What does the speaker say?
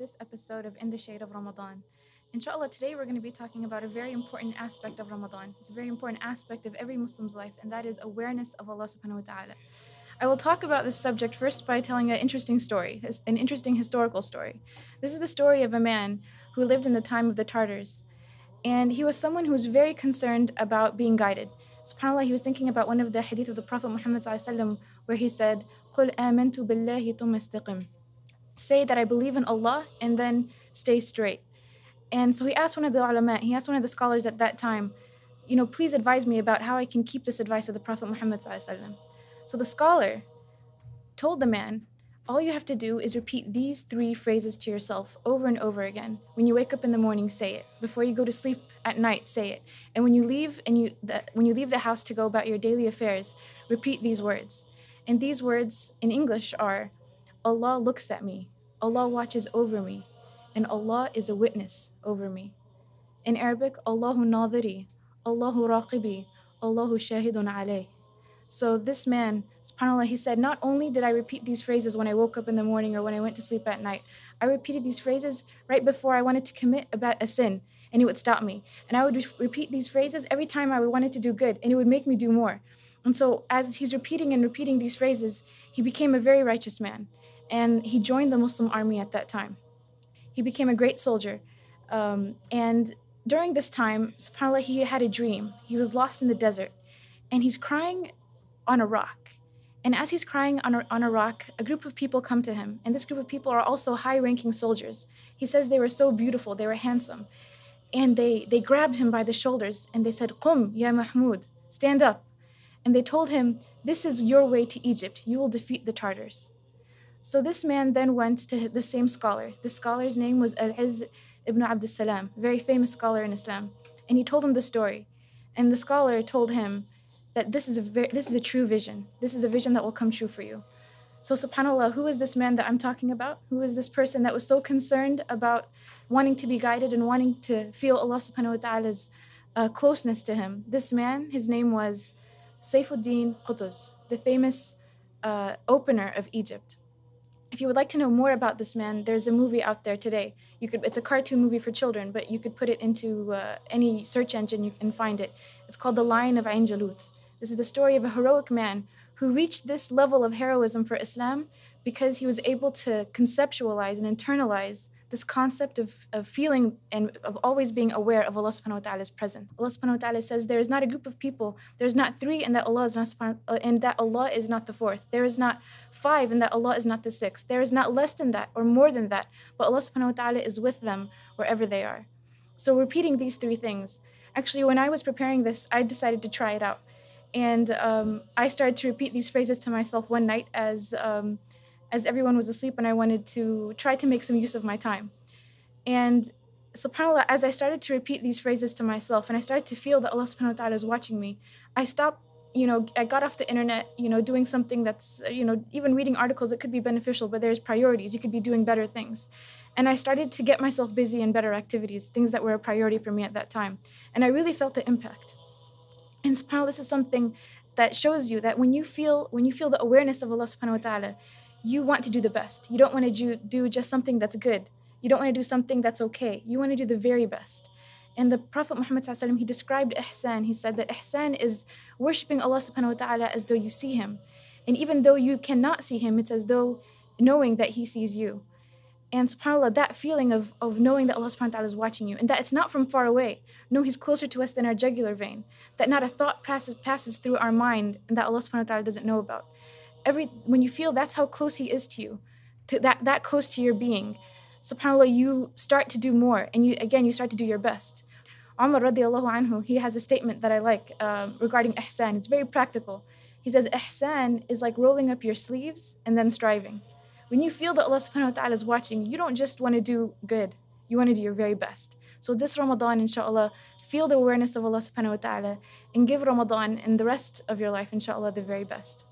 this episode of In the Shade of Ramadan. Inshallah, today we're going to be talking about a very important aspect of Ramadan. It's a very important aspect of every Muslim's life, and that is awareness of Allah subhanahu wa ta'ala. I will talk about this subject first by telling an interesting story, an interesting historical story. This is the story of a man who lived in the time of the Tartars, and he was someone who was very concerned about being guided. SubhanAllah, he was thinking about one of the hadith of the Prophet Muhammad ﷺ, where he said, قُلْ آمَنْتُ بِاللَّهِ ثُمَّ اسْتَقِمْ. Say that I believe in Allah and then stay straight. And so he asked one of the ulama, he asked one of the scholars at that time, please advise me about how I can keep this advice of the Prophet Muhammad ﷺ. So the scholar told the man, all you have to do is repeat these three phrases to yourself over and over again. When you wake up in the morning, say it. Before you go to sleep at night, say it. And when you leave the house to go about your daily affairs, repeat these words. And these words in English are, Allah looks at me, Allah watches over me, and Allah is a witness over me. In Arabic, Allahu nadhiri, Allahu raqibi, Allahu shahidun alayh. So this man, subhanAllah, he said, not only did I repeat these phrases when I woke up in the morning or when I went to sleep at night, I repeated these phrases right before I wanted to commit a sin, and it would stop me. And I would repeat these phrases every time I wanted to do good, and it would make me do more. And so as he's repeating and repeating these phrases, he became a very righteous man. And he joined the Muslim army at that time. He became a great soldier. And during this time, subhanAllah, he had a dream. He was lost in the desert. And he's crying on a rock. And as he's crying on a rock, a group of people come to him. And this group of people are also high-ranking soldiers. He says they were so beautiful, they were handsome. And they grabbed him by the shoulders and they said, Qum, ya Mahmud, stand up. And they told him, this is your way to Egypt. You will defeat the Tartars. So this man then went to the same scholar. The scholar's name was Al-Izz ibn Abd Salam, a very famous scholar in Islam. And he told him the story. And the scholar told him that this is a true vision. This is a vision that will come true for you. So subhanAllah, who is this man that I'm talking about? Who is this person that was so concerned about wanting to be guided and wanting to feel Allah subhanahu wa ta'ala's closeness to him? This man, his name was Saifuddin Qutuz, the famous opener of Egypt. If you would like to know more about this man, there's a movie out there today. It's a cartoon movie for children, but you could put it into any search engine, you can find it. It's called The Lion of Ain Jalut. This is the story of a heroic man who reached this level of heroism for Islam because he was able to conceptualize and internalize this concept of feeling and of always being aware of Allah subhanahu wa ta'ala's presence. Allah subhanahu wa ta'ala says there is not a group of people, there's not three and that Allah is not the fourth. There is not five and that Allah is not the sixth. There is not less than that or more than that, but Allah subhanahu wa ta'ala is with them wherever they are. So repeating these three things. Actually, when I was preparing this, I decided to try it out. And I started to repeat these phrases to myself one night as everyone was asleep and I wanted to try to make some use of my time. And subhanAllah, as I started to repeat these phrases to myself and I started to feel that Allah subhanahu wa ta'ala is watching me, I stopped, I got off the internet, doing something that's, even reading articles, it could be beneficial, but there's priorities. You could be doing better things. And I started to get myself busy in better activities, things that were a priority for me at that time. And I really felt the impact. And subhanAllah, this is something that shows you that when you feel the awareness of Allah subhanahu wa ta'ala, you want to do the best. You don't want to do just something that's good. You don't want to do something that's okay. You want to do the very best. And the Prophet Muhammad ﷺ, he described ihsan. He said that ihsan is worshipping Allah subhanahu wa ta'ala as though you see him. And even though you cannot see him, it's as though knowing that he sees you. And subhanAllah, that feeling of knowing that Allah subhanahu wa ta'ala is watching you and that it's not from far away. No, he's closer to us than our jugular vein. That not a thought passes through our mind and that Allah subhanahu wa ta'ala doesn't know about. When you feel that's how close he is to you, to that close to your being, subhanAllah, you start to do more and you start to do your best. Umar radiallahu anhu, he has a statement that I like regarding ihsan. It's very practical. He says, ihsan is like rolling up your sleeves and then striving. When you feel that Allah subhanahu wa ta'ala is watching, you don't just want to do good, you want to do your very best. So this Ramadan, inshallah, feel the awareness of Allah subhanahu wa ta'ala and give Ramadan and the rest of your life, inshallah, the very best.